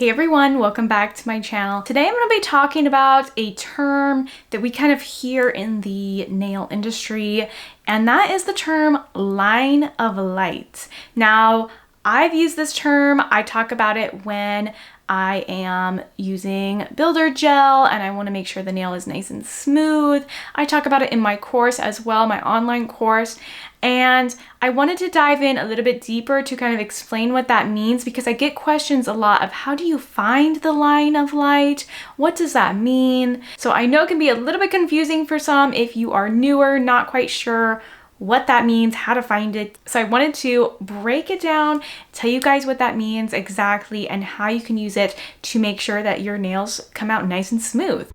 Hey everyone, welcome back to my channel. Today I'm going to be talking about a term that we kind of hear in the nail industry, and that is the term line of light. Now, I've used this term. I talk about it when I am using builder gel and I want to make sure the nail is nice and smooth. I talk about it in my course as well, my online course. And I wanted to dive in a little bit deeper to kind of explain what that means, because I get questions a lot of how do you find the line of light? What does that mean? So I know it can be a little bit confusing for some if you are newer, not quite sure what that means, how to find it. So I wanted to break it down, tell you guys what that means exactly and how you can use it to make sure that your nails come out nice and smooth.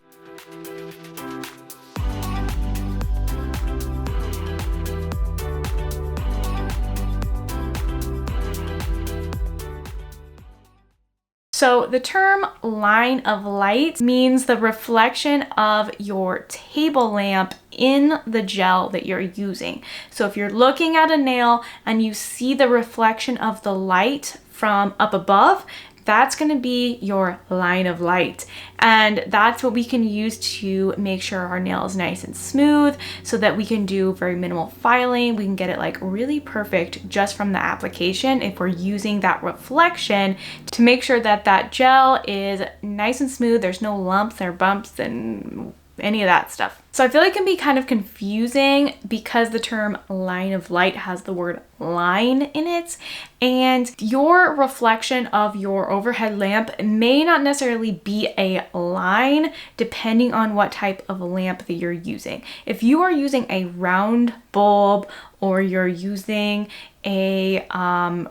So the term line of light means the reflection of your table lamp in the gel that you're using. So if you're looking at a nail and you see the reflection of the light from up above, that's going to be your line of light. And that's what we can use to make sure our nail is nice and smooth so that we can do very minimal filing. We can get it like really perfect just from the application if we're using that reflection to make sure that that gel is nice and smooth. There's no lumps or bumps and any of that stuff. So I feel like it can be kind of confusing because the term line of light has the word line in it, and your reflection of your overhead lamp may not necessarily be a line depending on what type of lamp that you're using. If you are using a round bulb or you're using a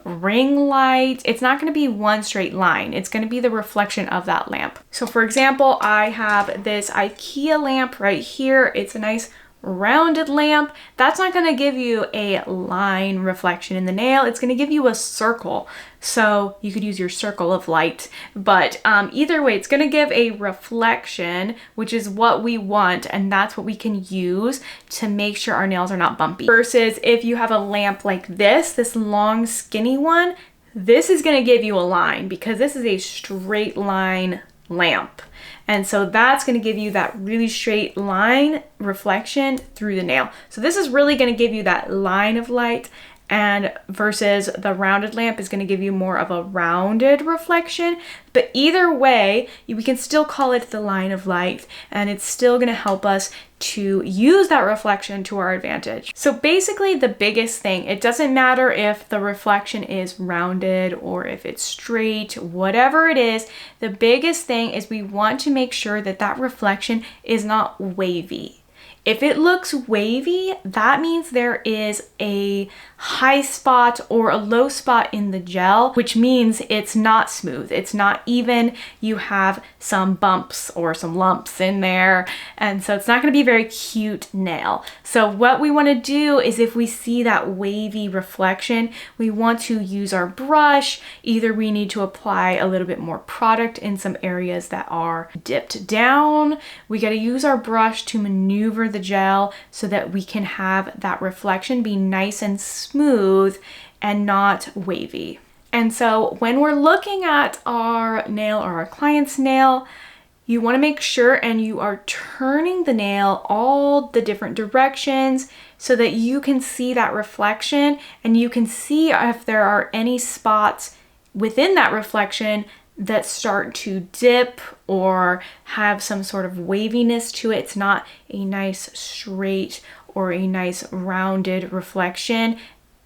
ring light, it's not going to be one straight line. It's going to be the reflection of that lamp. So for example, I have this IKEA lamp right here. It's a nice rounded lamp. That's not going to give you a line reflection in the nail. It's going to give you a circle. So you could use your circle of light, but either way, it's going to give a reflection, which is what we want. And that's what we can use to make sure our nails are not bumpy. Versus if you have a lamp like this long skinny one, this is going to give you a line because this is a straight line lamp. And so that's going to give you that really straight line reflection through the nail. So this is really going to give you that line of light, and versus the rounded lamp is going to give you more of a rounded reflection. But either way, we can still call it the line of light, and it's still going to help us to use that reflection to our advantage. So basically the biggest thing, it doesn't matter if the reflection is rounded or if it's straight, whatever it is, the biggest thing is we want to make sure that that reflection is not wavy. If it looks wavy, that means there is a high spot or a low spot in the gel, which means it's not smooth. It's not even. You have some bumps or some lumps in there. And so it's not going to be a very cute nail. So what we want to do is if we see that wavy reflection, we want to use our brush. Either we need to apply a little bit more product in some areas that are dipped down. We got to use our brush to maneuver the gel so that we can have that reflection be nice and smooth and not wavy. And so when we're looking at our nail or our client's nail, you want to make sure and you are turning the nail all the different directions so that you can see that reflection and you can see if there are any spots within that reflection that start to dip or have some sort of waviness to it. It's not a nice straight or a nice rounded reflection.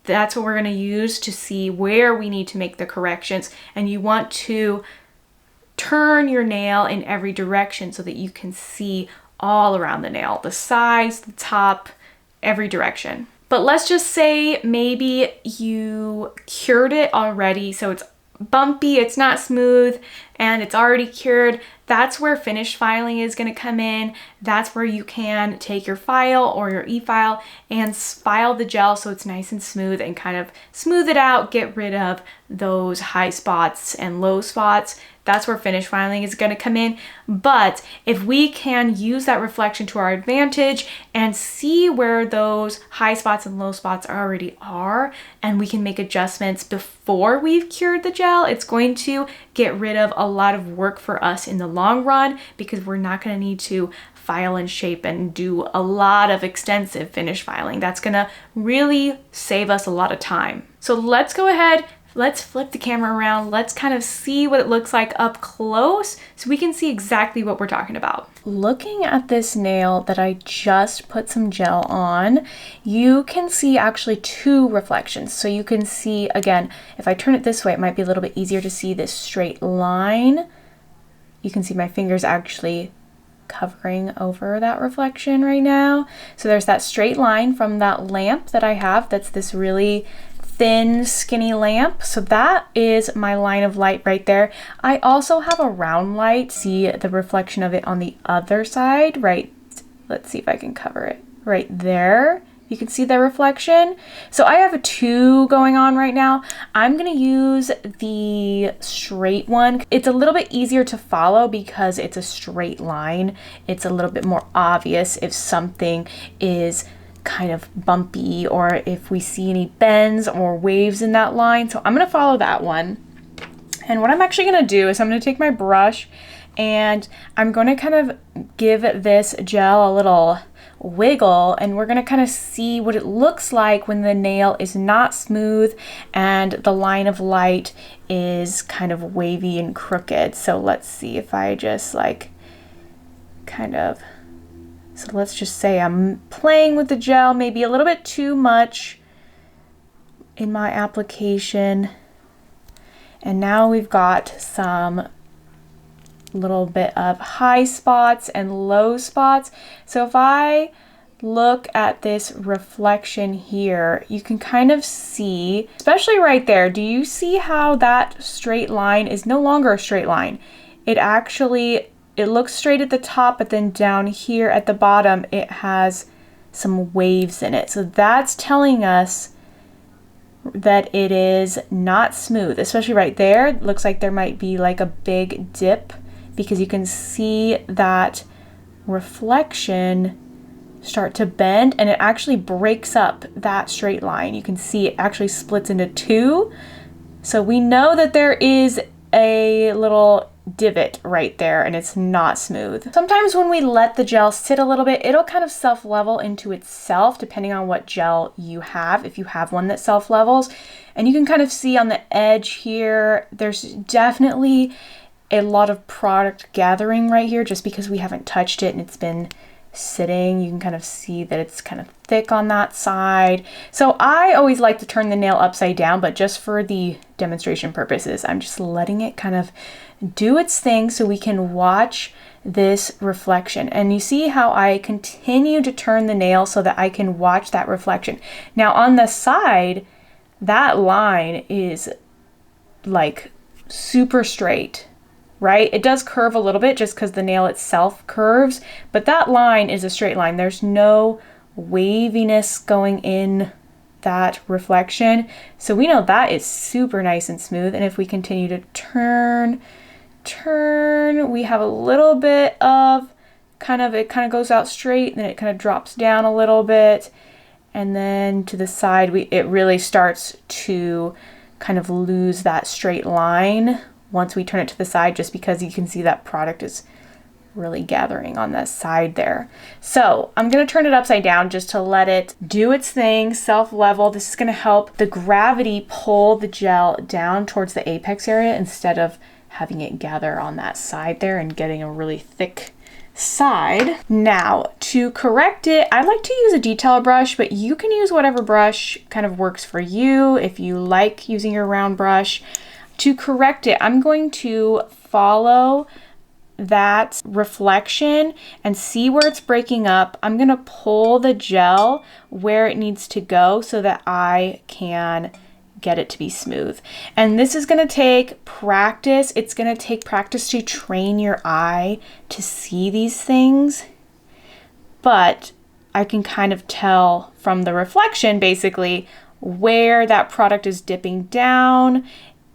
That's what we're going to use to see where we need to make the corrections. And you want to turn your nail in every direction so that you can see all around the nail, the sides, the top, every direction. But let's just say maybe you cured it already, so it's bumpy, it's not smooth, and it's already cured. That's where finish filing is going to come in. That's where you can take your file or your e-file and file the gel so it's nice and smooth and kind of smooth it out, get rid of those high spots and low spots. that's where finish filing is going to come in. But if we can use that reflection to our advantage and see where those high spots and low spots already are, and we can make adjustments before we've cured the gel, it's going to get rid of a lot of work for us in the long run, because we're not going to need to file and shape and do a lot of extensive finish filing. That's going to really save us a lot of time. So let's go ahead. Let's flip the camera around. Let's kind of see what it looks like up close so we can see exactly what we're talking about. Looking at this nail that I just put some gel on, you can see actually two reflections. So you can see, again, if I turn it this way, it might be a little bit easier to see this straight line. You can see my fingers actually covering over that reflection right now. So there's that straight line from that lamp that I have. That's this really thin, skinny lamp. So that is my line of light right there. I also have a round light. See the reflection of it on the other side, right? Let's see if I can cover it right there. You can see the reflection. So I have a two going on right now. I'm gonna use the straight one. It's a little bit easier to follow because it's a straight line. It's a little bit more obvious if something is kind of bumpy or if we see any bends or waves in that line. So I'm gonna follow that one. And what I'm actually gonna do is I'm gonna take my brush and I'm gonna kind of give this gel a little wiggle, and we're gonna kind of see what it looks like when the nail is not smooth and the line of light is kind of wavy and crooked. So let's see if I just like kind of, so let's just say I'm playing with the gel maybe a little bit too much in my application. And now we've got some little bit of high spots and low spots. So if I look at this reflection here, you can kind of see, especially right there, do you see how that straight line is no longer a straight line? It looks straight at the top, but then down here at the bottom, it has some waves in it. So that's telling us that it is not smooth, especially right there. It looks like there might be like a big dip because you can see that reflection start to bend and it actually breaks up that straight line. You can see it actually splits into two. So we know that there is a little divot right there and it's not smooth. Sometimes when we let the gel sit a little bit, it'll kind of self-level into itself depending on what gel you have, if you have one that self-levels. And you can kind of see on the edge here, there's definitely a lot of product gathering right here just because we haven't touched it and it's been sitting. You can kind of see that it's kind of thick on that side. So I always like to turn the nail upside down, but just for the demonstration purposes, I'm just letting it kind of do its thing so we can watch this reflection. And you see how I continue to turn the nail so that I can watch that reflection. Now on the side, that line is like super straight, right? It does curve a little bit just because the nail itself curves, but that line is a straight line. There's no waviness going in that reflection. So we know that is super nice and smooth. And if we continue to turn, we have a little bit of it kind of goes out straight, then it kind of drops down a little bit. And then to the side, it really starts to kind of lose that straight line once we turn it to the side, just because you can see that product is really gathering on the side there. So I'm going to turn it upside down just to let it do its thing, self-level. This is going to help the gravity pull the gel down towards the apex area instead of having it gather on that side there and getting a really thick side. Now to correct it, I like to use a detailer brush, but you can use whatever brush kind of works for you. If you like using your round brush, to correct it, I'm going to follow that reflection and see where it's breaking up. I'm going to pull the gel where it needs to go so that I can get it to be smooth. And this is going to take practice. It's going to take practice to train your eye to see these things. But I can kind of tell from the reflection basically where that product is dipping down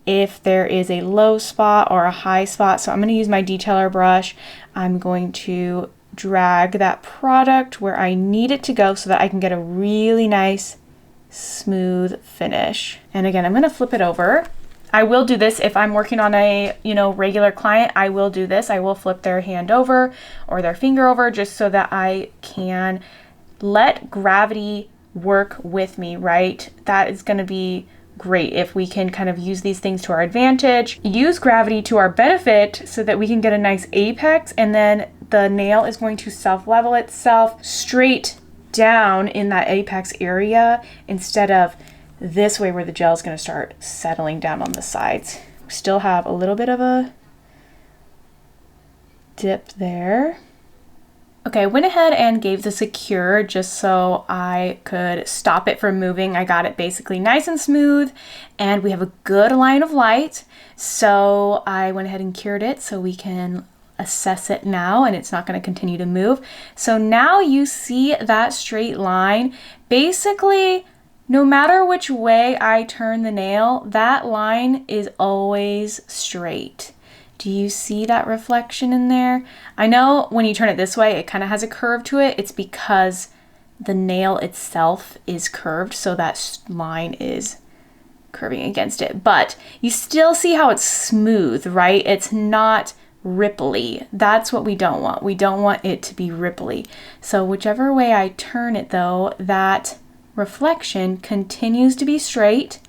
if there is a low spot or a high spot. So I'm going to use my detailer brush. I'm going to drag that product where I need it to go so that I can get a really nice smooth finish. And again, I'm going to flip it over. I will do this if I'm working on a, regular client. I will do this. I will flip their hand over or their finger over just so that I can let gravity work with me, right? That is going to be great if we can kind of use these things to our advantage, use gravity to our benefit so that we can get a nice apex, and then the nail is going to self-level itself straight down in that apex area instead of this way where the gel is going to start settling down on the sides. We still have a little bit of a dip there. Okay, I went ahead and gave this a cure just so I could stop it from moving. I got it basically nice and smooth, and we have a good line of light. So I went ahead and cured it so we can assess it now, and it's not going to continue to move. So now you see that straight line. Basically, no matter which way I turn the nail, that line is always straight. Do you see that reflection in there? I know when you turn it this way, it kind of has a curve to it. It's because the nail itself is curved, so that line is curving against it. But you still see how it's smooth, right? It's not ripply. That's what we don't want. We don't want it to be ripply. So whichever way I turn it though, that reflection continues to be straight.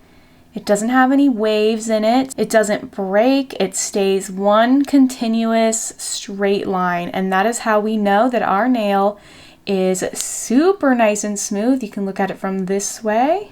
It doesn't have any waves in it. It doesn't break. It stays one continuous straight line. And that is how we know that our nail is super nice and smooth. You can look at it from this way.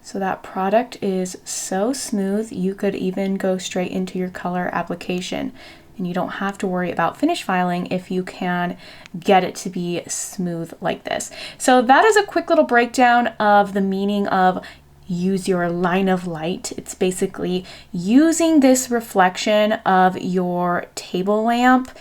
So that product is so smooth, you could even go straight into your color application. And you don't have to worry about finish filing if you can get it to be smooth like this. So that is a quick little breakdown of the meaning of use your line of light. It's basically using this reflection of your table lamp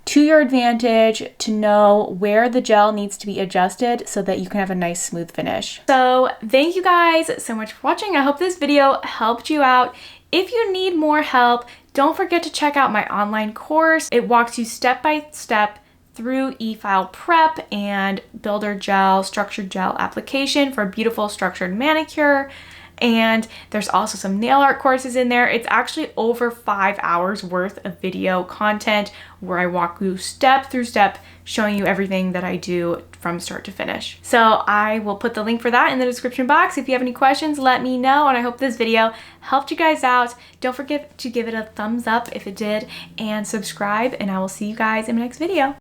to your advantage to know where the gel needs to be adjusted so that you can have a nice smooth finish. So thank you guys so much for watching. I hope this video helped you out. If you need more help, don't forget to check out my online course. It walks you step by step through e-file prep and builder gel, structured gel application for a beautiful structured manicure. And there's also some nail art courses in there. It's actually over 5 hours worth of video content where I walk you step through step, showing you everything that I do from start to finish. So I will put the link for that in the description box. If you have any questions, let me know. And I hope this video helped you guys out. Don't forget to give it a thumbs up if it did, and subscribe, and I will see you guys in my next video.